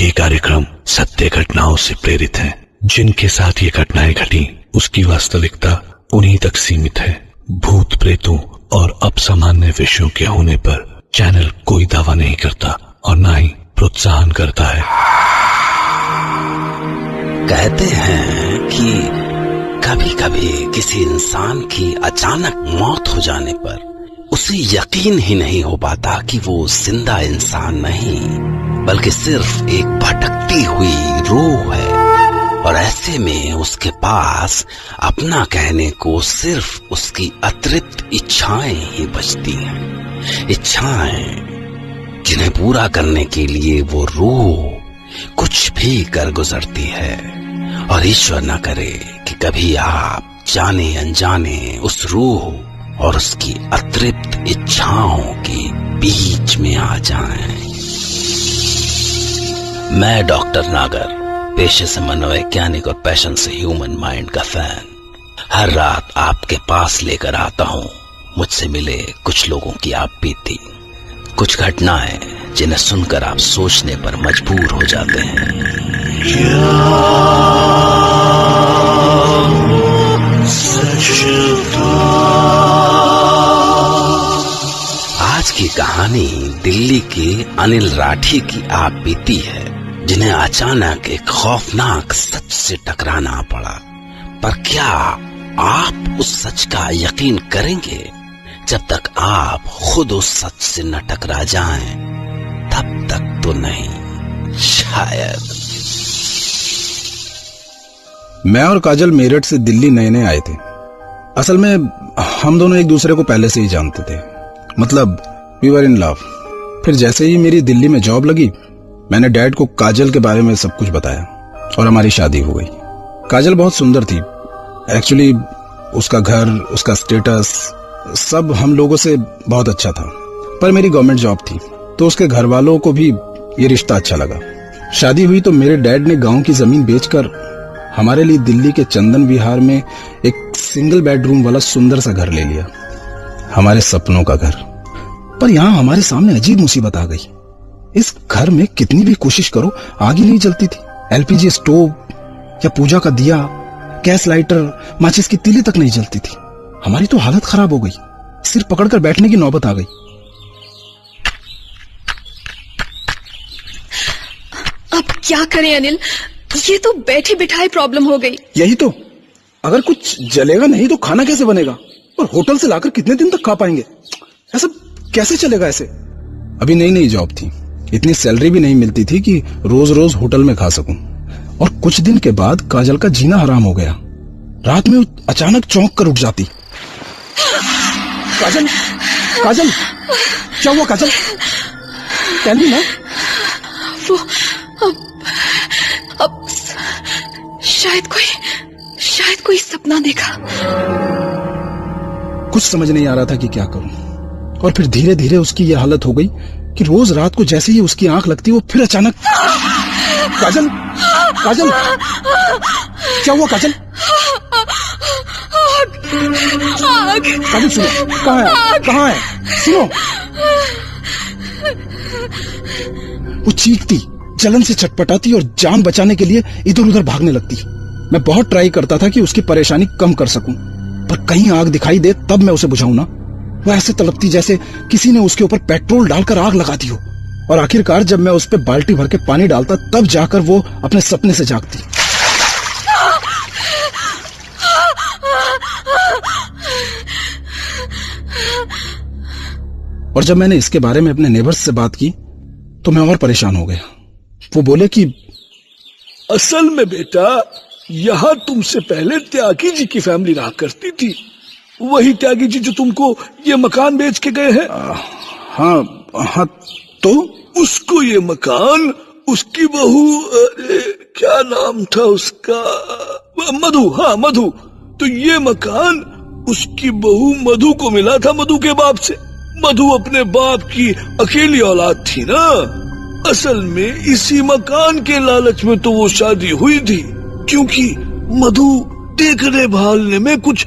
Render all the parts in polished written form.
ये कार्यक्रम सत्य घटनाओं से प्रेरित है। जिनके साथ ये घटनाएं घटी उसकी वास्तविकता उन्हीं तक सीमित है। भूत प्रेतों और अपसामान्य विषयों के होने पर चैनल कोई दावा नहीं करता और न ही प्रोत्साहन करता है। कहते हैं कि कभी कभी किसी इंसान की अचानक मौत हो जाने पर उसे यकीन ही नहीं हो पाता कि वो जिंदा इंसान नहीं बल्कि सिर्फ एक भटकती हुई रूह है, और ऐसे में उसके पास अपना कहने को सिर्फ उसकी अतृप्त इच्छाएं ही बचती हैं। इच्छाएं जिन्हें पूरा करने के लिए वो रूह कुछ भी कर गुजरती है। और ईश्वर न करे कि कभी आप जाने अनजाने उस रूह और उसकी अतृप्त इच्छाओं के बीच में आ जाएं। मैं डॉक्टर नागर, पेशे से मनोवैज्ञानिक और पैशन से ह्यूमन माइंड का फैन, हर रात आपके पास लेकर आता हूं मुझसे मिले कुछ लोगों की आप बीती, कुछ घटनाएं जिन्हें सुनकर आप सोचने पर मजबूर हो जाते हैं। आज की कहानी दिल्ली के अनिल राठी की आप बीती है, जिन्हें अचानक एक खौफनाक सच से टकराना पड़ा। पर क्या आप उस सच का यकीन करेंगे? जब तक आप खुद उस सच से न टकरा जाएं, तब तक तो नहीं, शायद। मैं और काजल मेरठ से दिल्ली नए नए आए थे। असल में हम दोनों एक दूसरे को पहले से ही जानते थे, मतलब वी वर इन लव। फिर जैसे ही मेरी दिल्ली में जॉब लगी, मैंने डैड को काजल के बारे में सब कुछ बताया और हमारी शादी हो गई। काजल बहुत सुंदर थी। एक्चुअली उसका घर, उसका स्टेटस सब हम लोगों से बहुत अच्छा था। पर मेरी गवर्नमेंट जॉब थी तो उसके घर वालों को भी ये रिश्ता अच्छा लगा। शादी हुई तो मेरे डैड ने गांव की जमीन बेचकर हमारे लिए दिल्ली के चंदन विहार में एक सिंगल बेडरूम वाला सुंदर सा घर ले लिया, हमारे सपनों का घर। पर यहाँ हमारे सामने अजीब मुसीबत आ गई। इस घर में कितनी भी कोशिश करो आग ही नहीं जलती थी। एलपीजी स्टोव या पूजा का दिया, गैस लाइटर, माचिस की तीली तक नहीं जलती थी। हमारी तो हालत खराब हो गई, सिर पकड़कर बैठने की नौबत आ गई। अब क्या करें अनिल, ये तो बैठे बिठाए प्रॉब्लम हो गई। यही तो, अगर कुछ जलेगा नहीं तो खाना कैसे बनेगा? और होटल से लाकर कितने दिन तक खा पाएंगे? ऐसा कैसे चलेगा ऐसे? अभी नई नई जॉब थी, इतनी सैलरी भी नहीं मिलती थी कि रोज रोज होटल में खा सकूं। और कुछ दिन के बाद काजल का जीना हराम हो गया। रात में अचानक चौंक कर उठ जाती। काजल, काजल, क्या हुआ काजल? टेल मी ना। वो अब शायद कोई सपना देखा। कुछ समझ नहीं आ रहा था कि क्या करूं। और फिर धीरे धीरे उसकी यह हालत हो गई कि रोज रात को जैसे ही उसकी आंख लगती वो फिर अचानक। काजल, काजल, क्या हुआ काजल? काजल सुनो, कहाँ है? सुनो। वो चीखती, जलन से छटपटाती और जान बचाने के लिए इधर उधर भागने लगती। मैं बहुत ट्राई करता था कि उसकी परेशानी कम कर सकूं, पर कहीं आग दिखाई दे तब मैं उसे बुझाऊं ना। वो ऐसे तड़पती जैसे किसी ने उसके ऊपर पेट्रोल डालकर आग लगा दी हो। और आखिरकार जब मैं उस पर बाल्टी भर के पानी डालता तब जाकर वो अपने सपने से जागती। और जब मैंने इसके बारे में अपने नेबर्स से बात की तो मैं और परेशान हो गया। वो बोले कि असल में बेटा, यहाँ तुमसे पहले त्यागी जी की फैमिली रहा करती थी। वही त्यागी जी जो तुमको ये मकान बेच के गए हैं। हाँ, तो उसको ये मकान उसकी बहू, क्या नाम था उसका, मधु। हाँ, मधु। तो ये मकान उसकी बहू मधु को मिला था मधु के बाप से। मधु अपने बाप की अकेली औलाद थी ना। असल में इसी मकान के लालच में तो वो शादी हुई थी, क्योंकि मधु देखने भालने में कुछ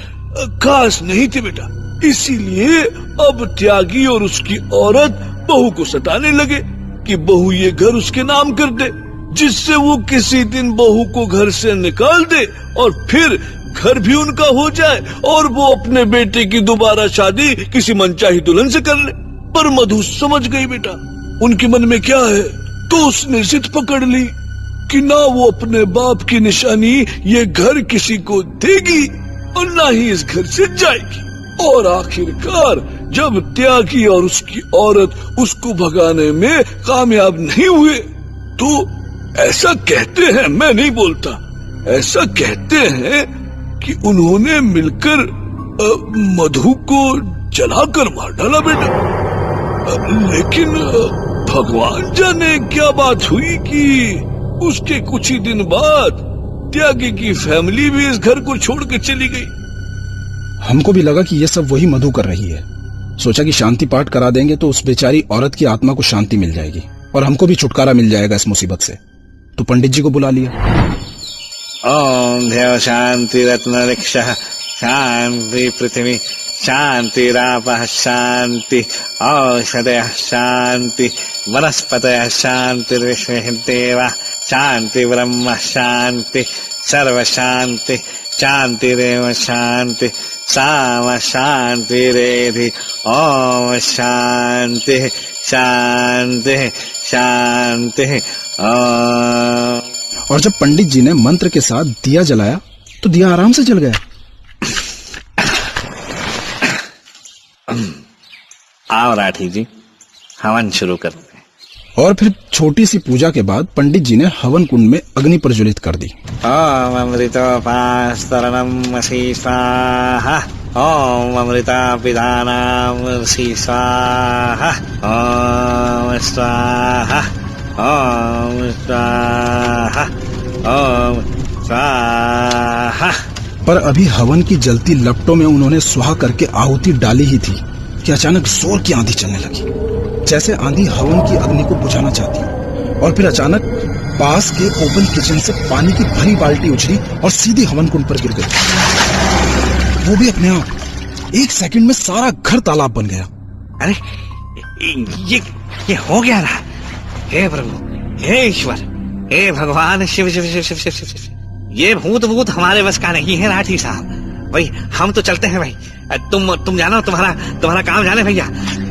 खास नहीं थी बेटा। इसीलिए अब त्यागी और उसकी औरत बहू को सताने लगे कि बहू ये घर उसके नाम कर दे। जिससे वो किसी दिन बहू को घर से निकाल दे और फिर घर भी उनका हो जाए और वो अपने बेटे की दोबारा शादी किसी मनचाही दुल्हन से कर ले। पर मधु समझ गई बेटा उनके मन में क्या है, तो उसने जिद पकड़ ली कि ना वो अपने बाप की निशानी ये घर किसी को देगी और ना ही इस घर से जाएगी। और आखिरकार जब त्यागी और उसकी औरत उसको भगाने में कामयाब नहीं हुए तो ऐसा कहते हैं, मैं नहीं बोलता, ऐसा कहते हैं कि उन्होंने मिलकर मधु को जलाकर मार डाला बेटा। लेकिन भगवान जाने क्या बात हुई कि उसके कुछ ही दिन बाद त्यागी की फैमिली भी इस घर को छोड़ के चली गई। हमको भी लगा कि ये सब वही मधु कर रही है। सोचा कि शांति पाठ करा देंगे तो उस बेचारी औरत की आत्मा को शांति मिल जाएगी और हमको भी छुटकारा मिल जाएगा इस मुसीबत से। तो पंडित जी को बुला लिया। ओम देव शांति रत्न रक्षा शांति पृथ्वी शांति रापः शांति औषधयः शांति वनस्पतयः शांति विश्वदेवा शांति ब्रह्म शांति सर्व शांति शांतिरेव शांति साम शांतिरेधि ओम शांति शांति शांति ओम। और जब पंडित जी ने मंत्र के साथ दिया जलाया तो दिया आराम से जल गया। आओ राठी जी हवन शुरू करते हैं। और फिर छोटी सी पूजा के बाद पंडित जी ने हवन कुंड में अग्नि प्रज्वलित कर दी। ओम अमृतोपास्तरणमसि स्वाहा ओम अमृतापिधानामसि स्वाहा ओम स्वाहा ओम स्वाहा ओम स्वाहा। पर अभी हवन की जलती लपटों में उन्होंने स्वाहा करके आहुति डाली ही थी कि अचानक जोर की आंधी चलने लगी, जैसे आंधी हवन की अग्नि को बुझाना चाहती। और फिर अचानक पास के ओपन किचन से पानी की भरी बाल्टी उछली और सीधी हवन कुंड पर गिर गई। वो भी अपने आप। 1 सेकंड में सारा घर तालाब बन गया। अरे ये हो गया ना। हे प्रभु, हे ईश्वर, हे भगवान शिव शिव शिव शिव शिव शिव। ये भूत हमारे बस का नहीं है राठी साहब। भाई हम तो चलते हैं भाई। तुम जानो तुम्हारा काम जाने भैया।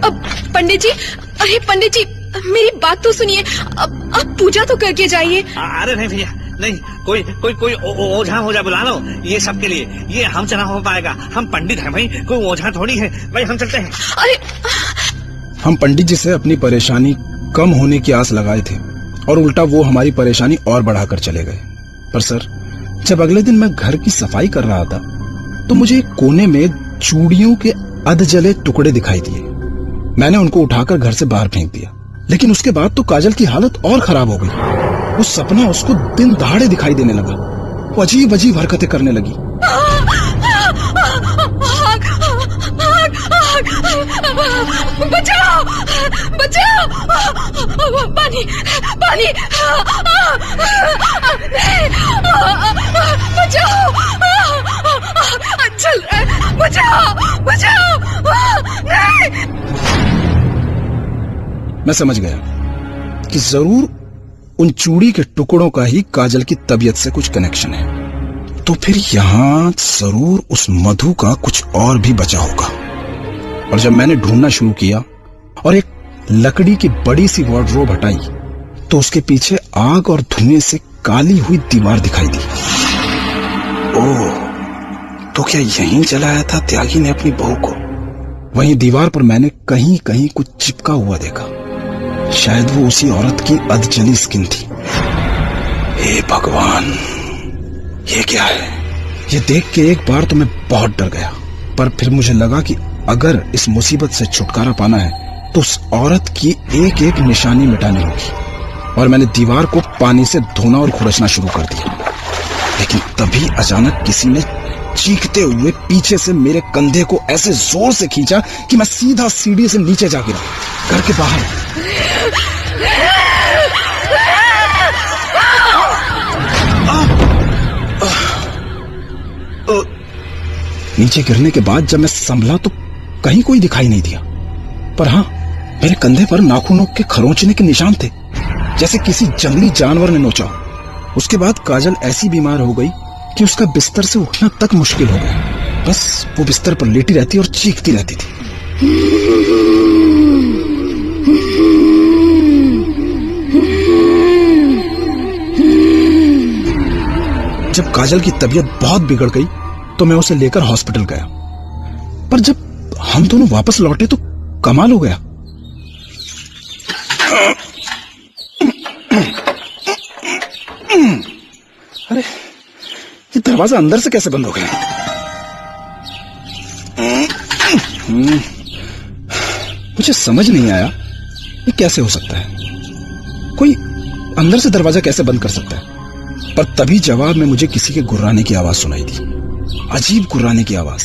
अब पंडित जी, अरे पंडित जी मेरी बात तो सुनिए। अब पूजा तो करके जाइए। अरे नहीं भैया नहीं, कोई ओझा बुला लो ये सब के लिए। ये हमसे ना हो पाएगा, हम पंडित हैं भाई, कोई ओझा थोड़ी है भाई। हम चलते हैं। अरे हम पंडित जी से अपनी परेशानी कम होने की आस लगाए थे और उल्टा वो हमारी परेशानी और बढ़ाकर चले गए। पर सर, जब अगले दिन मैं घर की सफाई कर रहा था तो मुझे एक कोने में चूड़ियों के अधजले टुकड़े दिखाई दिए। मैंने उनको उठाकर घर से बाहर फेंक दिया। लेकिन उसके बाद तो काजल की हालत और खराब हो गई। वो सपना उसको दिन दहाड़े दिखाई देने लगा। वो अजीब अजीब हरकतें करने लगी। बचाओ बचाओ, पानी पानी, बचाओ, चल बचाओ बचाओ, नहीं। मैं समझ गया कि जरूर उन चूड़ी के टुकड़ों का ही काजल की तबीयत से कुछ कनेक्शन है। तो फिर यहाँ जरूर उस मधु का कुछ और भी बचा होगा। और जब मैंने ढूंढना शुरू किया और एक लकड़ी की बड़ी सी वार्डरोब हटाई तो उसके पीछे आग और धुएं से काली हुई दीवार दिखाई दी। ओह, तो क्या यहीं जलाया था त्यागी ने अपनी बहू को? वहीं दीवार पर मैंने कहीं कहीं कुछ चिपका हुआ देखा। शायद वो उसी औरत की अधजली स्किन थी। हे भगवान, ये क्या है? ये देख के एक बार तो मैं बहुत डर गया, पर फिर मुझे लगा कि अगर इस मुसीबत से छुटकारा पाना है तो उस औरत की एक एक निशानी मिटानी होगी। और मैंने दीवार को पानी से धोना और खुरचना शुरू कर दिया। लेकिन तभी अचानक किसी ने चीखते हुए पीछे से मेरे कंधे को ऐसे जोर से खींचा कि मैं सीधा सीढ़ी से नीचे जा गिरा, घर के बाहर। नीचे गिरने के बाद जब मैं संभला तो कहीं कोई दिखाई नहीं दिया, पर हाँ, मेरे कंधे पर नाखूनों के खरोंचने के निशान थे, जैसे किसी जंगली जानवर ने नोचा। उसके बाद काजल ऐसी बीमार हो गई कि उसका बिस्तर से उठना तक मुश्किल हो गया। बस वो बिस्तर पर लेटी रहती और चीखती रहती थी। जब काजल की तबीयत बहुत बिगड़ गई तो मैं उसे लेकर हॉस्पिटल गया, पर जब हम दोनों वापस लौटे तो कमाल हो गया। अरे ये दरवाजा अंदर से कैसे बंद हो गया? मुझे समझ नहीं आया ये कैसे हो सकता है। कोई अंदर से दरवाजा कैसे बंद कर सकता है? पर तभी जवाब में मुझे किसी के गुर्राने की आवाज सुनाई दी, अजीब गुर्राने की आवाज।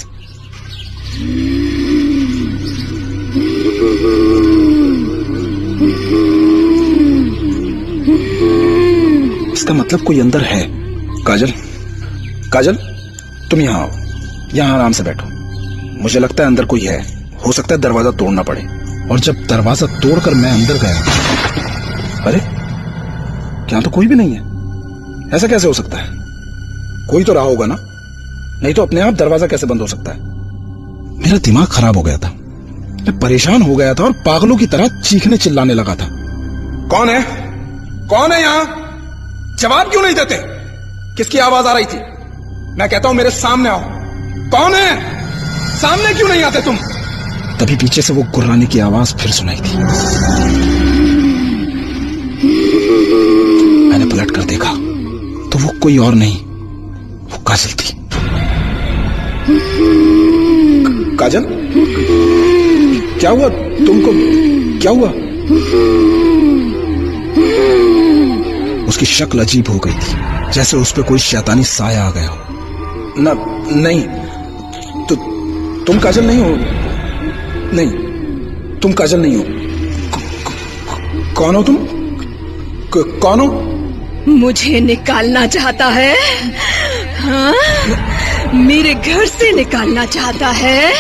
इसका मतलब कोई अंदर है। काजल, काजल, तुम यहाँ आओ, यहाँ आराम से बैठो। मुझे लगता है अंदर कोई है, हो सकता है दरवाजा तोड़ना पड़े। और जब दरवाजा तोड़कर मैं अंदर गया, अरे यहाँ तो कोई भी नहीं है। ऐसा कैसे हो सकता है? कोई तो रहा होगा ना, नहीं तो अपने आप दरवाजा कैसे बंद हो सकता है? मेरा दिमाग खराब हो गया था, मैं परेशान हो गया था और पागलों की तरह चीखने चिल्लाने लगा था। कौन है? कौन है यहाँ? जवाब क्यों नहीं देते? किसकी आवाज आ रही थी? मैं कहता हूं मेरे सामने आओ। कौन है? सामने क्यों नहीं आते तुम? तभी पीछे से वो गुर्राने की आवाज फिर सुनाई थी। मैंने पलट कर देखा तो वो कोई और नहीं, वो काजल थी। काजल, क्या हुआ तुमको? क्या हुआ? उसकी शक्ल अजीब हो गई थी, जैसे उस पे कोई शैतानी साया आ गया हो। नहीं, तुम काजल नहीं हो। नहीं, तुम काजल नहीं हो। कौन हो तुम? कौन हो? मुझे निकालना चाहता है? हाँ? मेरे घर से निकालना चाहता है?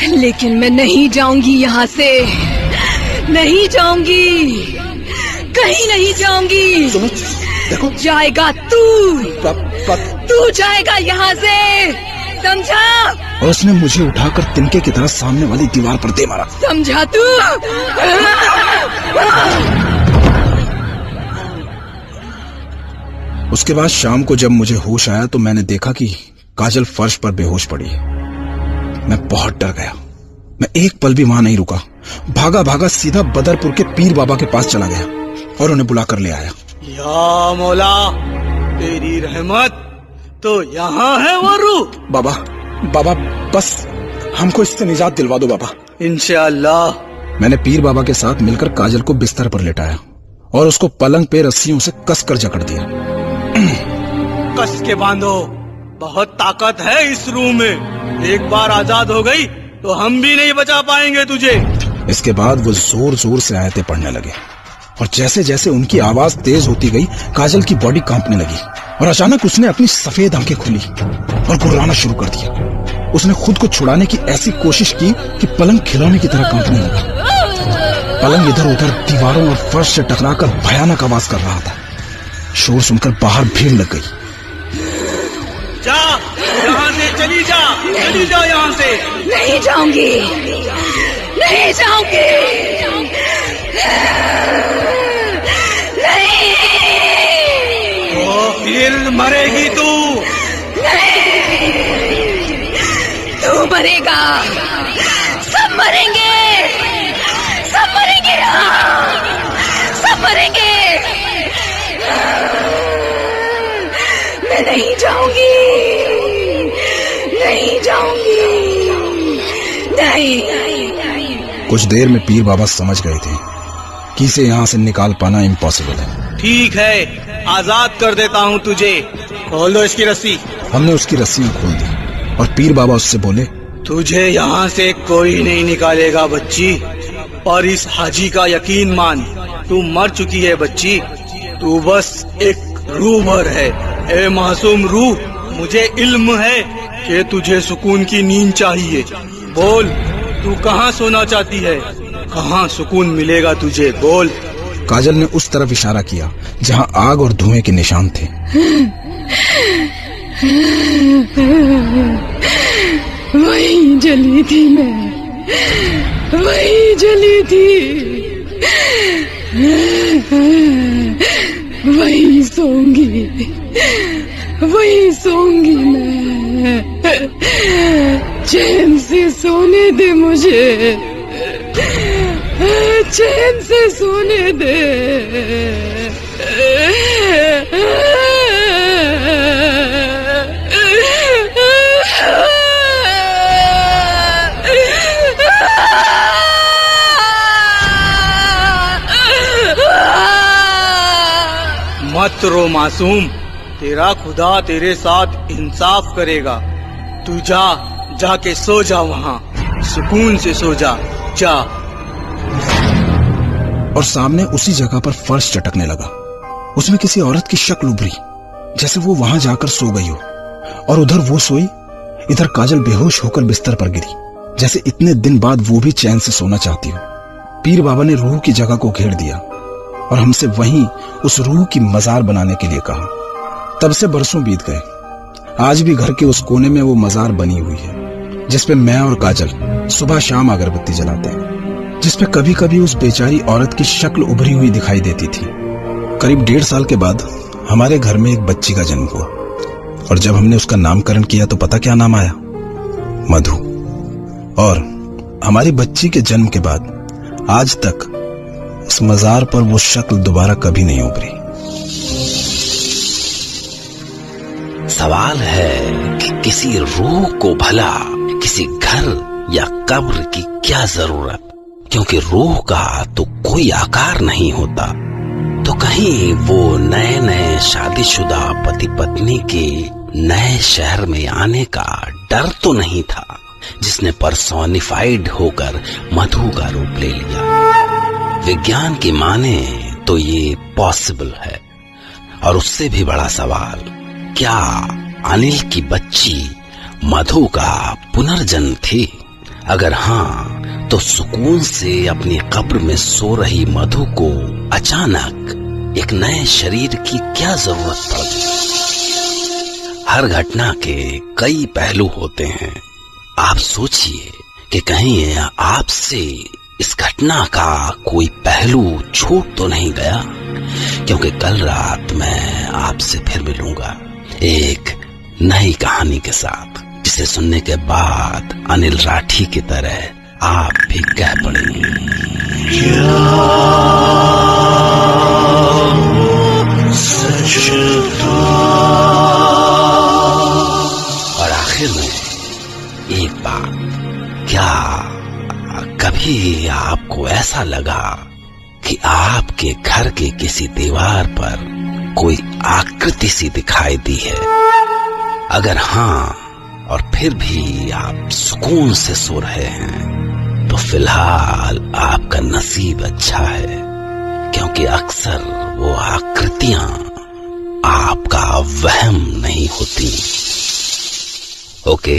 लेकिन मैं नहीं जाऊंगी यहाँ से, नहीं जाऊंगी, कहीं नहीं जाऊंगी। देखो, जाएगा तू जाएगा यहाँ से, समझा? और उसने मुझे उठाकर तिनके की तरह सामने वाली दीवार पर दे मारा। समझा तू? उसके बाद शाम को जब मुझे होश आया तो मैंने देखा कि काजल फर्श पर बेहोश पड़ी है। मैं बहुत डर गया। मैं एक पल भी वहां नहीं रुका, भागा भागा सीधा बदरपुर के पीर बाबा के पास चला गया और उन्हें बुलाकर ले आया। या मौला, तेरी रहमत तो यहाँ है वरू। बाबा, बस हमको इससे निजात दिलवा दो बाबा। इंशाअल्लाह। मैंने पीर बाबा के साथ मिलकर काजल को बिस्तर पर लेटाया और उसको पलंग पे रस्सियों से कसकर जकड़ दिया। कस के बांधो, बहुत ताकत है इस रूह में। एक बार आजाद हो गई तो हम भी नहीं बचा पाएंगे तुझे। इसके बाद वो जोर जोर से आयतें पढ़ने लगे और जैसे जैसे उनकी आवाज तेज होती गई काजल की बॉडी कांपने लगी और अचानक उसने अपनी सफेद आंखें खुली और गुर्राना शुरू कर दिया। उसने खुद को छुड़ाने की ऐसी कोशिश की कि पलंग खिलौने की तरह कांपने लगा। पलंग इधर उधर दीवारों और फर्श से टकराकर भयानक आवाज कर रहा था। शोर सुनकर बाहर भीड़ लग गई। जा, यहाँ से चली जा यहाँ से। नहीं जाऊंगी, नहीं जाऊंगी, नहीं। तो फिर मरेगी तू। तू मरेगा, सब मरेंगे, सब मरेंगे, सब मरेंगे। मैं नहीं जाऊंगी, नहीं जाऊंगी, नहीं। कुछ देर में पीर बाबा समझ गए थे कि इसे यहाँ से निकाल पाना इम्पॉसिबल है। ठीक है, आजाद कर देता हूँ तुझे। खोल दो इसकी रस्सी। हमने उसकी रस्सियां खोल दी और पीर बाबा उससे बोले, तुझे यहाँ से कोई नहीं निकालेगा बच्ची, और इस हाजी का यकीन मान, तू मर चुकी है बच्ची। तू बस एक रूह भर है। ए मासूम रूह, मुझे इल्म है कि तुझे सुकून की नींद चाहिए। बोल, तू कहाँ सोना चाहती है? कहाँ सुकून मिलेगा तुझे? बोल। काजल ने उस तरफ इशारा किया जहां आग और धुएं के निशान थे। वहीं जली थी मैं, वहीं जली थी, वहीं सोऊंगी, वहीं सोऊंगी मैं। चैन से सोने दे मुझे, चैन से सोने दे। मत रो मासूम, तेरा खुदा तेरे साथ इंसाफ करेगा। तू जाके सो जा, वहां सुकून से सो जा। और सामने उसी जगह पर फर्श चटकने लगा। उसमें किसी औरत की शक्ल उभरी, जैसे वो वहां जाकर सो गई हो। और उधर वो सोई, इधर काजल बेहोश होकर बिस्तर पर गिरी, जैसे इतने दिन बाद वो भी चैन से सोना चाहती हो। पीर बाबा ने रूह की जगह को घेर दिया और हमसे वहीं उस रूह की मजार बनाने के लिए कहा। तब से बरसों बीत गए। आज भी घर के उस कोने में वो मजार बनी हुई है, जिसपे मैं और काजल सुबह शाम अगरबत्ती जलाते हैं, जिसपे कभी कभी उस बेचारी औरत की शक्ल उभरी हुई दिखाई देती थी। करीब 1.5 साल के बाद हमारे घर में एक बच्ची का जन्म हुआ, और जब हमने उसका नामकरण किया तो पता क्या नाम आया? मधु। और हमारी बच्ची के जन्म के बाद आज तक उस मजार पर वो शक्ल दोबारा कभी नहीं उभरी। सवाल है कि किसी रूह को भला किसी घर या कब्र की क्या जरूरत, क्योंकि रूह का तो कोई आकार नहीं होता। तो कहीं वो नए नए शादीशुदा पति पत्नी के नए शहर में आने का डर तो नहीं था, जिसने पर्सोनिफाइड होकर मधु का रूप ले लिया। विज्ञान की माने तो ये पॉसिबल है। और उससे भी बड़ा सवाल, क्या अनिल की बच्ची मधु का पुनर्जन्म थी? अगर हाँ, तो सुकून से अपनी कब्र में सो रही मधु को अचानक एक नए शरीर की क्या जरूरत पड़ गई? हर घटना के कई पहलू होते हैं। आप सोचिए कि कहीं आपसे इस घटना का कोई पहलू छूट तो नहीं गया, क्योंकि कल रात मैं आपसे फिर मिलूंगा एक नई कहानी के साथ, जिसे सुनने के बाद अनिल राठी की तरह आप भी कह पड़ेंगे, और आखिर में एक बात, क्या कभी आपको ऐसा लगा कि आपके घर के किसी दीवार पर कोई आकृति सी दिखाई दी है? अगर हाँ, और फिर भी आप सुकून से सो रहे हैं, तो फिलहाल आपका नसीब अच्छा है, क्योंकि अक्सर वो आकृतियां आपका वहम नहीं होती। ओके।